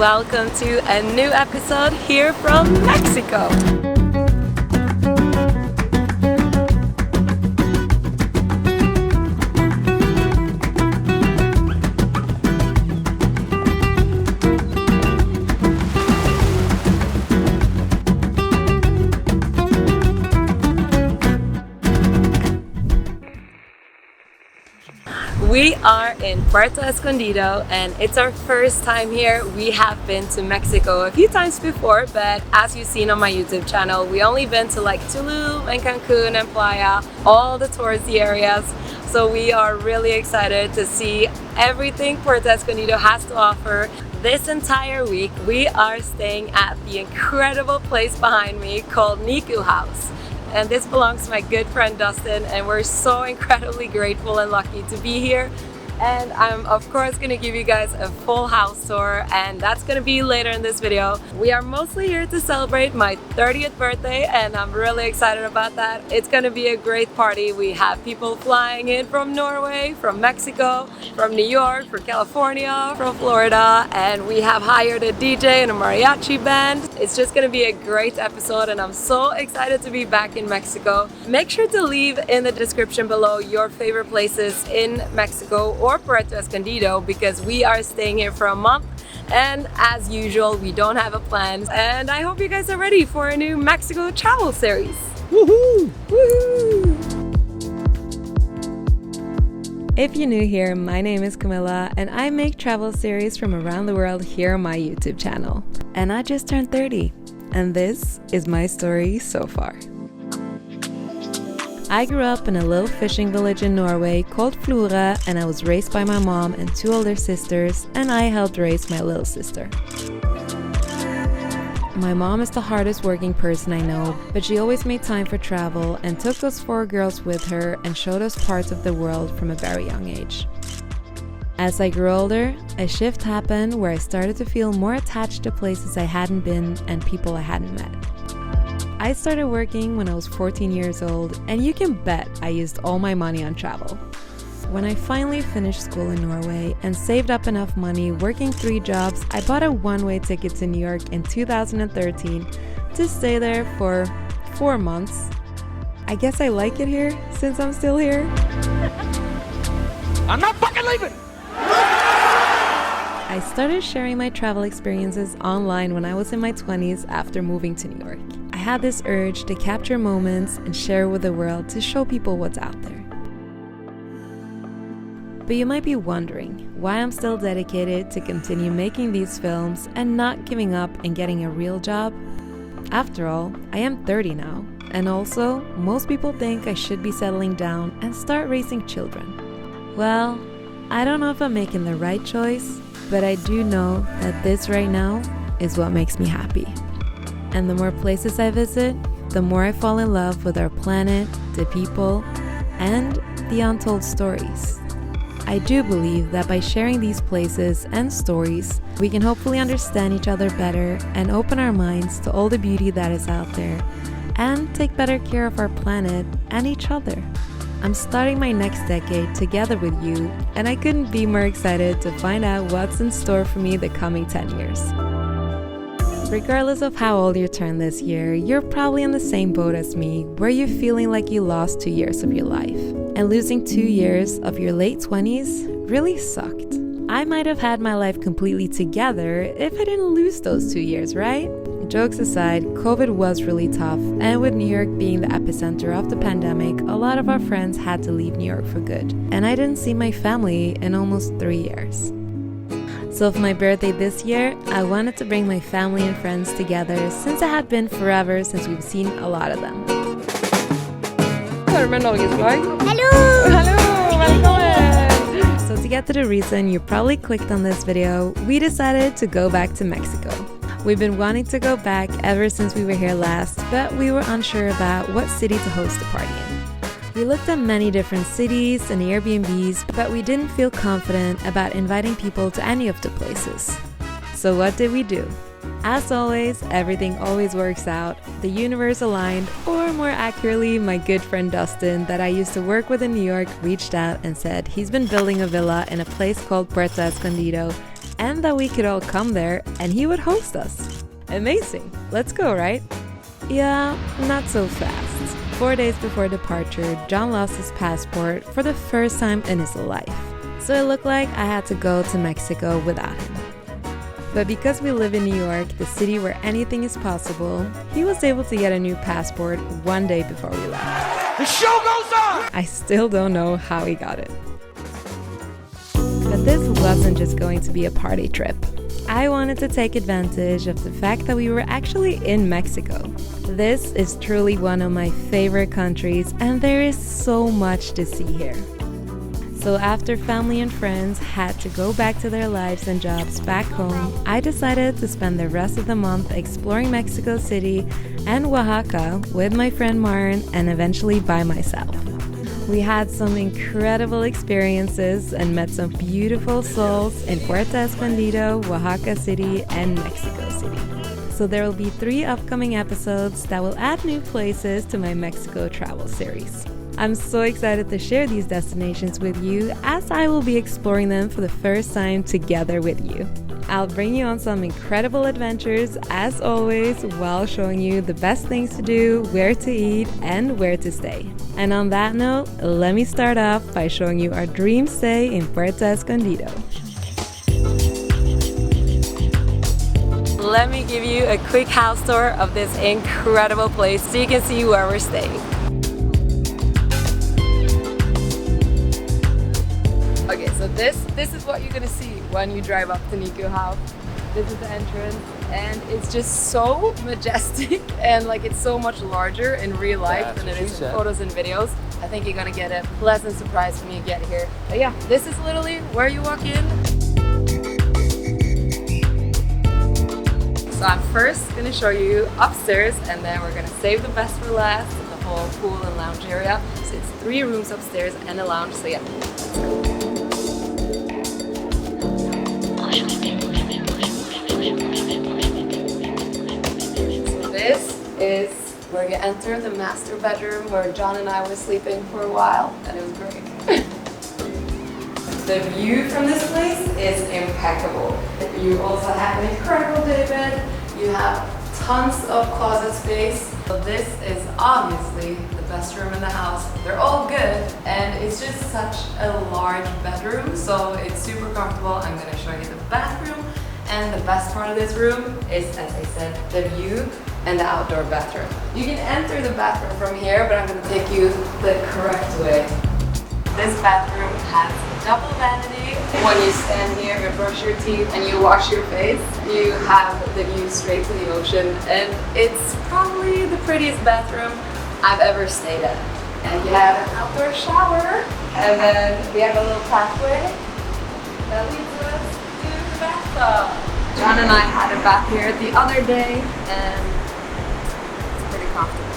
welcome to a new episode here from Mexico. We are in Puerto Escondido and it's our first time here. We have been to Mexico a few times before, but as you've seen on my YouTube channel, we only been to like Tulum and Cancun and Playa, all the touristy areas. So we are really excited to see everything Puerto Escondido has to offer. This entire week, we are staying at the incredible place behind me called Niku House. And this belongs to my good friend Dustin, and we're so incredibly grateful and lucky to be here. And I'm of course gonna give you guys a full house tour, and that's gonna be later in this video. We are mostly here to celebrate my 30th birthday, and I'm really excited about that. It's gonna be a great party. We have people flying in from Norway, from Mexico, from New York, from California, from Florida, and we have hired a DJ and a mariachi band. It's just gonna be a great episode, and I'm so excited to be back in Mexico. Make sure to leave in the description below your favorite places in Mexico or Puerto Escondido, because we are staying here for a month, and as usual we don't have a plan, and I hope you guys are ready for a new Mexico travel series. Woohoo! Woohoo! If you're new here, my name is Camilla and I make travel series from around the world here on my YouTube channel. And I just turned 30, and this is my story so far. I grew up in a little fishing village in Norway called Flora, and I was raised by my mom and two older sisters, and I helped raise my little sister. My mom is the hardest working person I know, but she always made time for travel and took us 4 girls with her and showed us parts of the world from a very young age. As I grew older, a shift happened where I started to feel more attached to places I hadn't been and people I hadn't met. I started working when I was 14 years old, and you can bet I used all my money on travel. When I finally finished school in Norway and saved up enough money working 3 jobs, I bought a one-way ticket to New York in 2013 to stay there for 4 months. I guess I like it here since I'm still here. I'm not fucking leaving! I started sharing my travel experiences online when I was in my 20s after moving to New York. I had this urge to capture moments and share with the world to show people what's out there. But you might be wondering why I'm still dedicated to continue making these films and not giving up and getting a real job. After all, I am 30 now, and also most people think I should be settling down and start raising children. Well, I don't know if I'm making the right choice, but I do know that this right now is what makes me happy. And the more places I visit, the more I fall in love with our planet, the people, and the untold stories. I do believe that by sharing these places and stories, we can hopefully understand each other better and open our minds to all the beauty that is out there, and take better care of our planet and each other. I'm starting my next decade together with you, and I couldn't be more excited to find out what's in store for me the coming 10 years. Regardless of how old you turn this year, you're probably in the same boat as me, where you're feeling like you lost 2 years of your life. And losing 2 years of your late 20s really sucked. I might have had my life completely together if I didn't lose those 2 years, right? Jokes aside, COVID was really tough, and with New York being the epicenter of the pandemic, a lot of our friends had to leave New York for good. And I didn't see my family in almost 3 years. So for my birthday this year, I wanted to bring my family and friends together, since it had been forever since we've seen a lot of them. Hello! Welcome! So to get to the reason you probably clicked on this video, we decided to go back to Mexico. We've been wanting to go back ever since we were here last, but we were unsure about what city to host the party in. We looked at many different cities and Airbnbs, but we didn't feel confident about inviting people to any of the places. So what did we do? As always, everything always works out. The universe aligned, or more accurately, my good friend Dustin, that I used to work with in New York, reached out and said he's been building a villa in a place called Puerto Escondido, and that we could all come there and he would host us. Amazing. Let's go, right? Yeah, not so fast. 4 days before departure, John lost his passport for the first time in his life. So it looked like I had to go to Mexico without him. But because we live in New York, the city where anything is possible, he was able to get a new passport 1 day before we left. The show goes on! I still don't know how he got it. But this wasn't just going to be a party trip. I wanted to take advantage of the fact that we were actually in Mexico. This is truly one of my favorite countries, and there is so much to see here. So after family and friends had to go back to their lives and jobs back home, I decided to spend the rest of the month exploring Mexico City and Oaxaca with my friend Maren and eventually by myself. We had some incredible experiences and met some beautiful souls in Puerto Escondido, Oaxaca City, and Mexico City. So there will be 3 upcoming episodes that will add new places to my Mexico travel series. I'm so excited to share these destinations with you as I will be exploring them for the first time together with you. I'll bring you on some incredible adventures as always while showing you the best things to do, where to eat, and where to stay. And on that note, let me start off by showing you our dream stay in Puerto Escondido. Let me give you a quick house tour of this incredible place so you can see where we're staying. Okay, so this is what you're gonna see when you drive up to Niku House. This is the entrance, and it's just so majestic and like it's so much larger in real life than it is in photos and videos. I think you're gonna get a pleasant surprise when you get here. But yeah, this is literally where you walk in. So I'm first gonna show you upstairs, and then we're gonna save the best for last, the whole pool and lounge area. So it's 3 rooms upstairs and a lounge, so yeah, let's go. This is where you enter the master bedroom where John and I were sleeping for a while, and it was great. The view from this place is impeccable. You also have an incredible daybed. You have tons of closet space. So this is obviously the best room in the house. They're all good, and it's just such a large bedroom, so it's super comfortable. I'm gonna show you the bathroom, and the best part of this room is, as I said, the view and the outdoor bathroom. You can enter the bathroom from here, but I'm gonna take you the correct way. This bathroom has double vanity. When you stand here and brush your teeth and you wash your face, you have the view straight to the ocean, and it's probably the prettiest bathroom I've ever stayed at. And you have an outdoor shower, and then we have a little pathway that leads us to the bathtub. John and I had a bath here the other day, and it's pretty comfortable.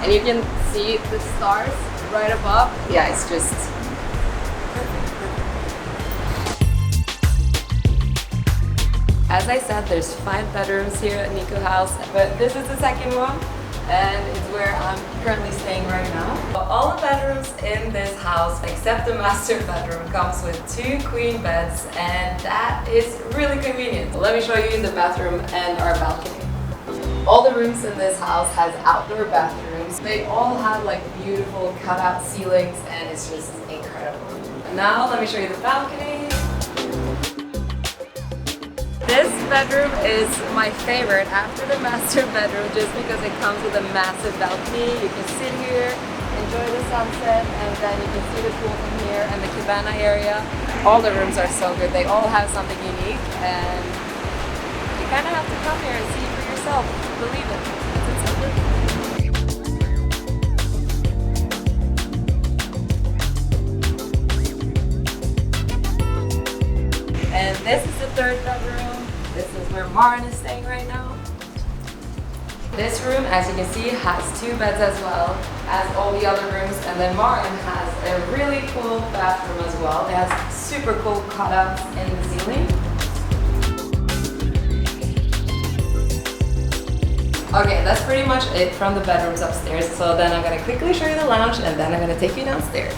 And you can see the stars right above. Yeah, it's just perfect. As I said, there's 5 bedrooms here at Niku House, but this is the second one, and it's where I'm currently staying right now. All the bedrooms in this house, except the master bedroom, comes with 2 queen beds, and that is really convenient. Let me show you the bathroom and our balcony. All the rooms in this house has outdoor bathrooms. They all have like beautiful cutout ceilings, and it's just incredible. And now let me show you the balcony. This bedroom is my favorite after the master bedroom just because it comes with a massive balcony. You can sit here, enjoy the sunset, and then you can see the pool from here and the cabana area. All the rooms are so good. They all have something unique, and you kind of have to come here and see for yourself. Believe it. It's so good. And this is the 3rd bedroom. This is where Maren is staying right now. This room, as you can see, has 2 beds as well as all the other rooms. And then Maren has a really cool bathroom as well. It has super cool cutouts in the ceiling. Okay, that's pretty much it from the bedrooms upstairs. So then I'm gonna quickly show you the lounge, and then I'm gonna take you downstairs.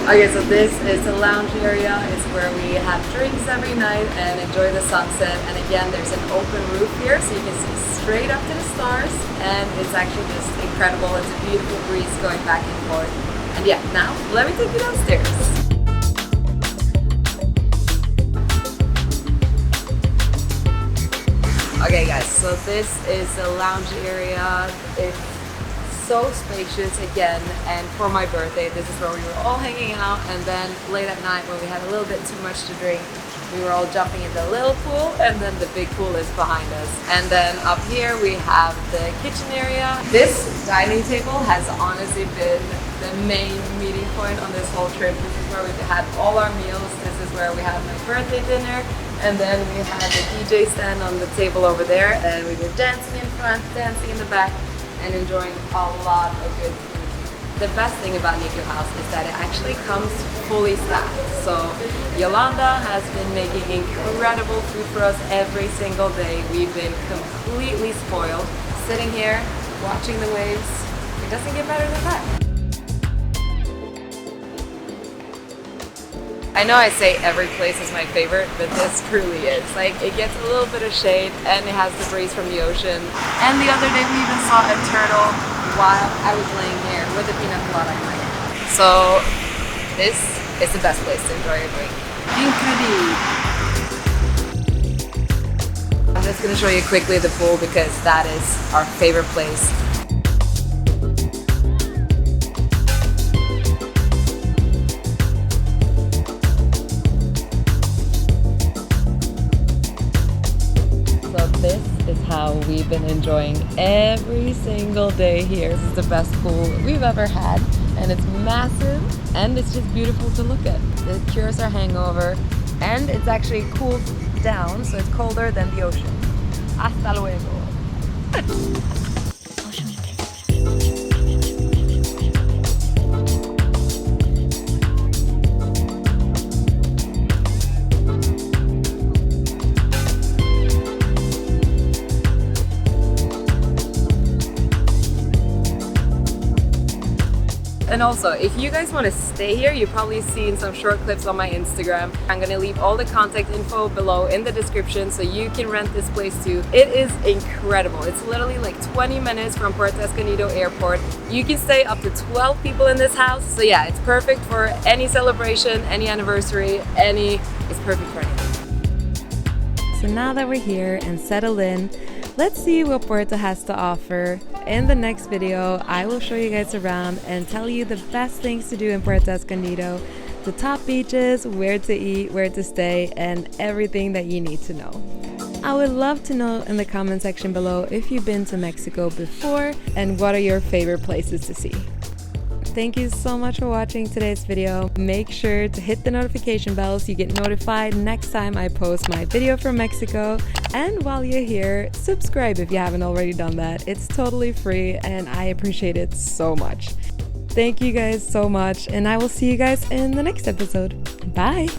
Okay, so this is the lounge area. It's where we have drinks every night and enjoy the sunset. And again, there's an open roof here, so you can see straight up to the stars. And it's actually just incredible. It's a beautiful breeze going back and forth. And yeah, now let me take you downstairs. Okay guys, so this is the lounge area. It's so spacious again, and for my birthday this is where we were all hanging out, and then late at night when we had a little bit too much to drink, we were all jumping in the little pool, and then the big pool is behind us. And then up here we have the kitchen area. This dining table has honestly been the main meeting point on this whole trip. This is where we've had all our meals. This is where we had my birthday dinner. And then we had the DJ stand on the table over there, and we were dancing in front, dancing in the back, and enjoying a lot of good food. The best thing about Niku House is that it actually comes fully staffed. So Yolanda has been making incredible food for us every single day. We've been completely spoiled. Sitting here, watching the waves, it doesn't get better than that. I know I say every place is my favorite, but this truly is. Like, it gets a little bit of shade and it has the breeze from the ocean. And the other day we even saw a turtle while I was laying here with a pina colada in my hand. So this is the best place to enjoy a drink. Incredible! I'm just gonna show you quickly the pool because that is our favorite place. This is how we've been enjoying every single day here. This is the best pool we've ever had, and it's massive and it's just beautiful to look at. It cures our hangover and it's actually cooled down, so it's colder than the ocean. Hasta luego. And also, if you guys want to stay here, you've probably seen some short clips on my Instagram. I'm gonna leave all the contact info below in the description so you can rent this place too. It is incredible. It's literally like 20 minutes from Puerto Escondido airport. You can stay up to 12 people in this house. So yeah, it's perfect for any celebration, any anniversary, it's perfect for anything. So now that we're here and settled in, let's see what Puerto has to offer. In the next video, I will show you guys around and tell you the best things to do in Puerto Escondido, the top beaches, where to eat, where to stay, and everything that you need to know. I would love to know in the comment section below if you've been to Mexico before and what are your favorite places to see. Thank you so much for watching today's video. Make sure to hit the notification bell so you get notified next time I post my video from Mexico. And while you're here, subscribe if you haven't already done that. It's totally free and I appreciate it so much. Thank you guys so much, and I will see you guys in the next episode. Bye!